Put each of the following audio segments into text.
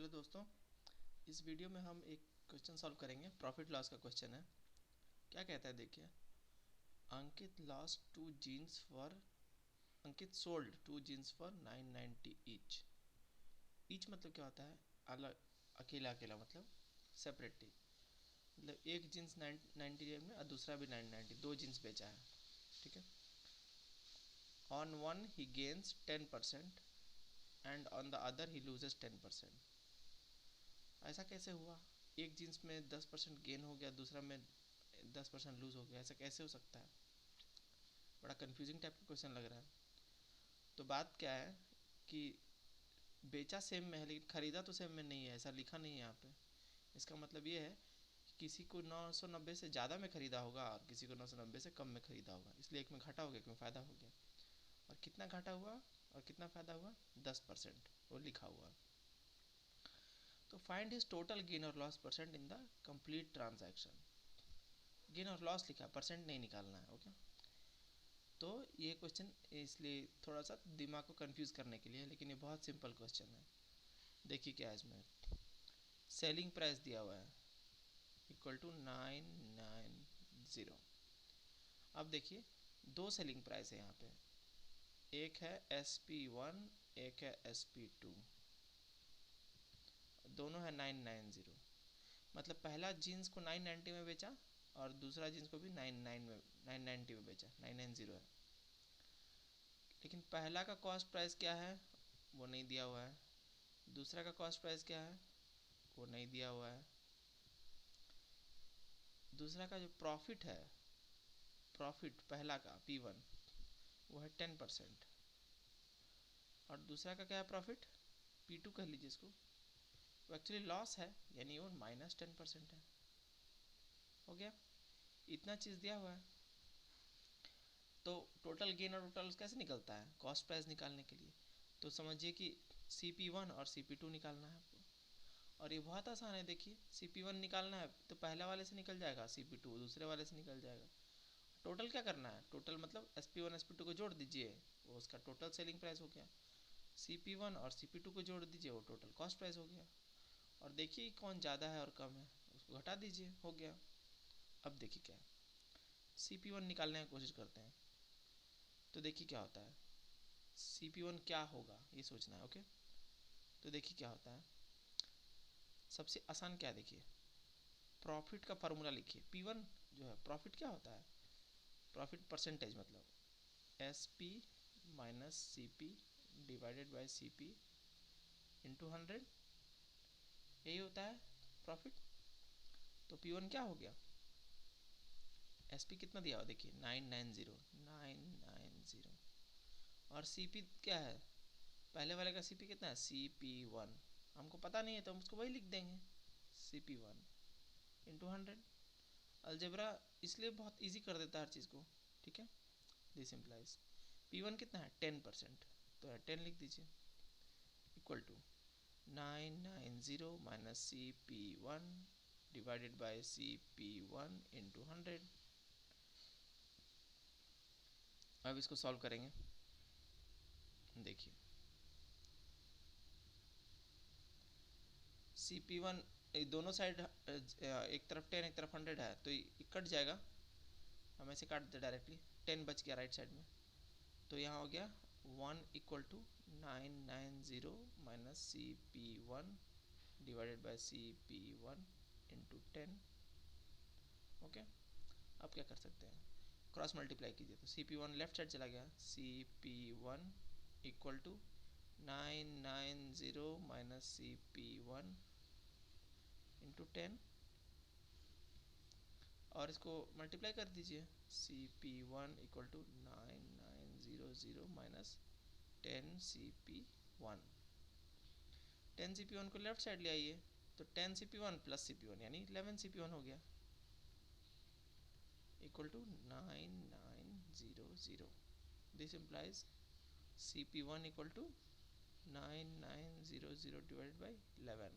Hello दोस्तों, इस video में हम एक क्वेश्चन सॉल्व करेंगे। प्रॉफिट लॉस का क्वेश्चन है। क्या कहता है देखिए, Ankit lost two jeans for Ankit sold two jeans for 990 each मतलब क्या होता है? अलग, अकेला अकेला मतलब सेपरेटली। मतलब एक जीन्स 990 में और दूसरा भी 990, दो जीन्स बेचा है। ठीक है। On one he gains 10% and on the other he loses 10%। ऐसा कैसे हुआ? एक जीन्स में 10% गेन हो गया, दूसरा में 10% लूज हो गया। ऐसा कैसे हो सकता है? बड़ा कंफ्यूजिंग टाइप का क्वेश्चन लग रहा है। तो बात क्या है कि बेचा सेम में है लेकिन ख़रीदा तो सेम में नहीं है, ऐसा लिखा नहीं है यहाँ पे। इसका मतलब ये है कि किसी को 990 से ज़्यादा में ख़रीदा होगा और किसी को 990 से कम में ख़रीदा होगा, इसलिए एक में घाटा हो गया, एक में फ़ायदा हो गया। और कितना घाटा हुआ और कितना फ़ायदा हुआ? 10% वो लिखा हुआ। तो फाइंड हिज टोटल गेन और loss percent in the complete transaction. Gain और लॉस लिखा, परसेंट नहीं निकालना है। ओके। तो ये क्वेश्चन इसलिए थोड़ा सा दिमाग को कंफ्यूज करने के लिए, लेकिन ये बहुत सिंपल क्वेश्चन है। देखिए क्या है इसमें। सेलिंग प्राइस दिया हुआ है इक्वल टू 990। अब देखिए दो सेलिंग प्राइस है यहाँ पे, एक है SP1, एक है SP2, दोनों है 990। मतलब पहला जीन्स को 990 में बेचा और दूसरा जीन्स को भी 990 में बेचा, 990 है। लेकिन पहला का कॉस्ट प्राइस क्या है वो नहीं दिया हुआ है, दूसरा का कॉस्ट प्राइस क्या है वो नहीं दिया हुआ है। दूसरा का जो प्रॉफिट है, प्रॉफिट पहला का P1 वो है 10%, और दूसरा का क्या है प्रॉफिट, P2 कह लीजिए इसको, वो एक्चुअली लॉस है, यानी वो -10% है। हो गया, इतना चीज़ दिया हुआ है। तो टोटल गेन और टोटल लॉस कैसे निकलता है कॉस्ट प्राइस निकालने के लिए? तो समझिए कि CP1 और CP2 निकालना है आपको, और ये बहुत आसान है। देखिए CP1 निकालना है तो पहला वाले से निकल जाएगा, CP2 दूसरे वाले से निकल जाएगा। टोटल क्या करना है? टोटल मतलब SP1 SP2 को जोड़ दीजिए, वो उसका टोटल सेलिंग प्राइस हो गया। CP1 और CP2 को जोड़ दीजिए, वो टोटल कॉस्ट प्राइस हो गया। और देखिए कौन ज़्यादा है और कम है, उसको घटा दीजिए, हो गया। अब देखिए क्या है, CP1 निकालने की कोशिश करते हैं। तो देखिए क्या होता है, CP1 क्या होगा ये सोचना है। ओके। तो देखिए क्या होता है, सबसे आसान क्या है, देखिए प्रॉफिट का फार्मूला लिखिए। P1 जो है प्रॉफिट क्या होता है, प्रॉफिट परसेंटेज, मतलब SP minus CP divided by CP into 100, यही होता है प्रॉफिट। तो P1 क्या हो गया, SP कितना दिया हुआ देखिए 990, और CP क्या है, पहले वाले का CP कितना है CP1, हमको पता नहीं है तो हम उसको वही लिख देंगे CP1 इंटू 100। अलजेब्रा इसलिए बहुत इजी कर देता है हर चीज़ को। ठीक है। दिस इम्प्लाइज P1 कितना है 10%, तो 10 लिख दीजिए equal to 990 minus CP1 divided by CP1 into 100। अब इसको सॉल्व करेंगे। देखिए CP1 दोनों साइड, एक तरफ 10 एक तरफ 100 है, तो ये कट जाएगा, हम ऐसे काट देते डायरेक्टली। 10 बच गया राइट साइड में, तो यहाँ हो गया 1 equal to 990 minus CP1 divided by CP1 into 10। Okay. अब क्या कर सकते हैं, क्रॉस मल्टीप्लाई कीजिए तो CP1 लेफ्ट साइड चला गया, CP1 equal to 990 minus CP1 into 10, और इसको मल्टीप्लाई कर दीजिए, CP1 equal to 9900 minus 10 CP1। 10 CP1 को लेफ्ट साइड ले आइए, तो 10 CP1 प्लस CP1 यानी 11 CP1 हो गया, equal to 9900। This implies CP1 equal to 9900 divided by 11।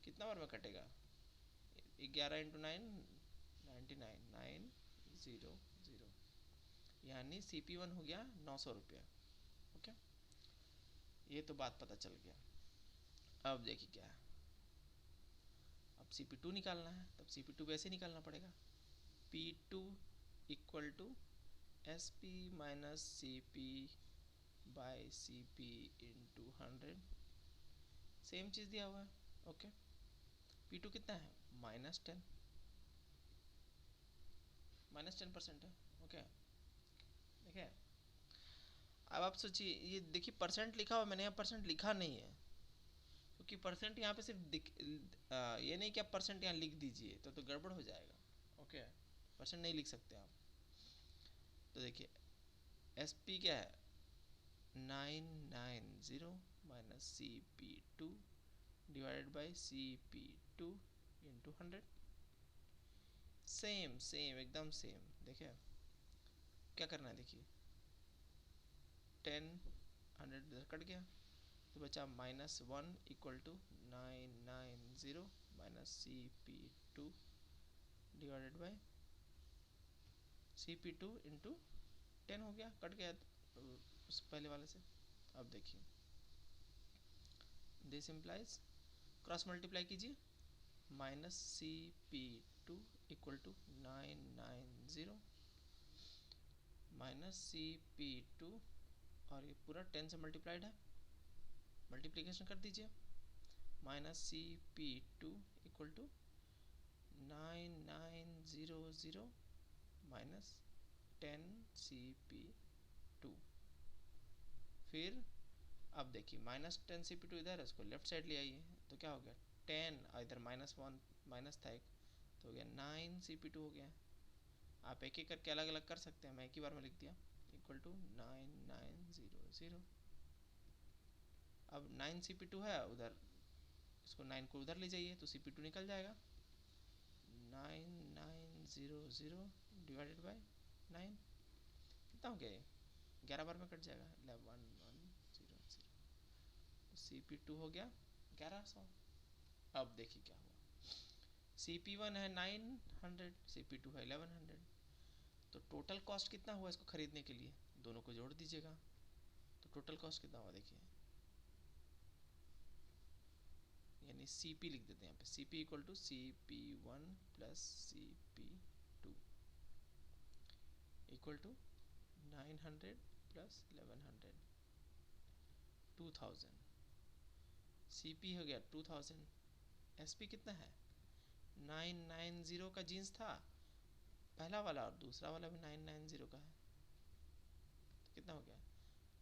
कितना बार में कटेगा, 11 इंटू 9 99 900, यानी CP1 हो गया 900 रुपया। ओके, ये तो बात पता चल गया। अब देखिए क्या है, अब CP2 निकालना है, तब CP2 वैसे निकालना पड़ेगा, P2 equal to SP minus CP by CP into 100, same चीज़ दिया हुआ है। ओके, P2 कितना है, -10, -10% है। ओके, देखिए अब आप सोचिए, ये देखिए परसेंट लिखा हुआ, मैंने यहाँ परसेंट लिखा नहीं है, क्योंकि परसेंट यहाँ पे सिर्फ ये नहीं कि आप परसेंट यहाँ लिख दीजिए तो गड़बड़ हो जाएगा। ओके, परसेंट नहीं लिख सकते आप। तो देखिए SP क्या है, 990 minus CP2 divided by CP2 into 100, same same एकदम सेम। देखिए क्या करना है, देखिए 10 100 कट गया, तो बचा -1 equal to 990 minus CP2 divided by CP2 into 10 हो गया, कट गया उस पहले वाले से। अब देखिए दिस इम्प्लाइज, क्रॉस मल्टीप्लाई कीजिए, minus CP2 equal to 990 minus CP2, और ये पूरा 10 से मल्टीप्लाइड है, मल्टीप्लिकेशन कर दीजिए, minus CP2 equal to 9900 minus 10 CP2। फिर अब देखिए -10 CP2 इधर है, उसको लेफ्ट साइड ले आइए, तो क्या हो गया 10, और इधर -1 माइनस था एक, तो हो गया 9 CP2 हो गया। आप एक एक करके अलग अलग कर सकते हैं, मैं एक ही बार में लिख दिया, इक्वल टू 9900। अब 9 CP2 है उधर, इसको 9 को उधर ले जाइए तो CP2 निकल जाएगा, 9900 डिवाइडेड बाई 9, कितना हो गया ये, 11 बार में कट जाएगा, 1100, CP2 हो गया 1100। अब देखिए क्या हुआ, CP1 है 900, CP2 है 1100, तो टोटल कॉस्ट कितना हुआ इसको खरीदने के लिए, दोनों को जोड़ दीजिएगा, तो टोटल कॉस्ट कितना हुआ देखिए, यानी CP लिख देते हैं यहाँ पे, CP equal to CP1 plus CP2 equal to 900 plus 1100, 2000। CP हो गया 2000, SP कितना है 990 का जीन्स था पहला वाला, और दूसरा वाला भी 990 का है, तो कितना हो गया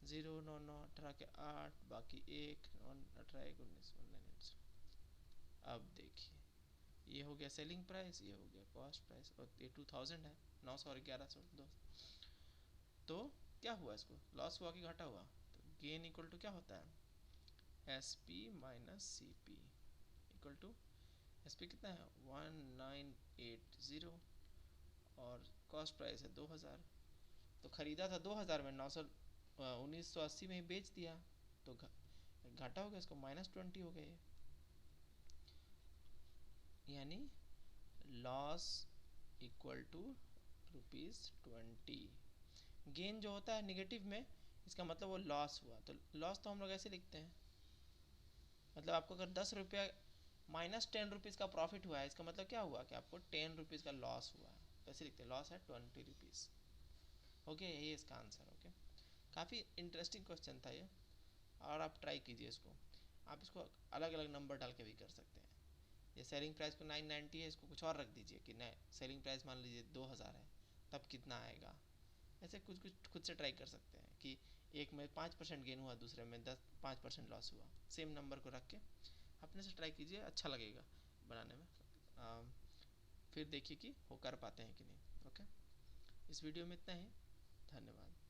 0 9 9 18 के 8, बाकी 1 18 1 19 19। अब देखिए ये हो गया सेलिंग प्राइस, ये हो गया कॉस्ट प्राइस, और ये 2000 है, 900 और 1100 2, तो क्या हुआ, इसको लॉस हुआ कि घाटा हुआ, तो गेन इक्वल टू क्या होता है SP minus CP equal to, SP कितना है 1980, और कॉस्ट प्राइस है 2000, तो ख़रीदा था 2000 में, 1980 में ही बेच दिया, तो घाटा हो गया, इसको -20 हो गया, यानी लॉस इक्वल टू ₹20। गेन जो होता है निगेटिव में, इसका मतलब वो लॉस हुआ, तो लॉस तो हम लोग ऐसे लिखते हैं, मतलब आपको अगर 10 रुपया -10 रुपीज़ का प्रॉफिट हुआ है, इसका मतलब क्या हुआ कि आपको 10 रुपीज़ का लॉस हुआ है, तो ऐसे लिखते हैं, लॉस है 20 रुपीज़। ओके, यही इसका आंसर। ओके, काफ़ी इंटरेस्टिंग क्वेश्चन था ये, और आप ट्राई कीजिए इसको, आप इसको अलग अलग नंबर डाल के भी कर सकते हैं, ये सेलिंग प्राइस को 990 है, इसको कुछ और रख दीजिए कि नहीं, सेलिंग प्राइस मान लीजिए 2000 है, तब कितना आएगा, ऐसे कुछ कुछ खुद से ट्राई कर सकते हैं कि एक में 5% गेन हुआ, दूसरे में 5% लॉस हुआ, सेम नंबर को रख के अपने से ट्राई कीजिए, अच्छा लगेगा बनाने में। फिर देखिए कि वो कर पाते हैं कि नहीं। ओके, इस वीडियो में इतना ही, धन्यवाद।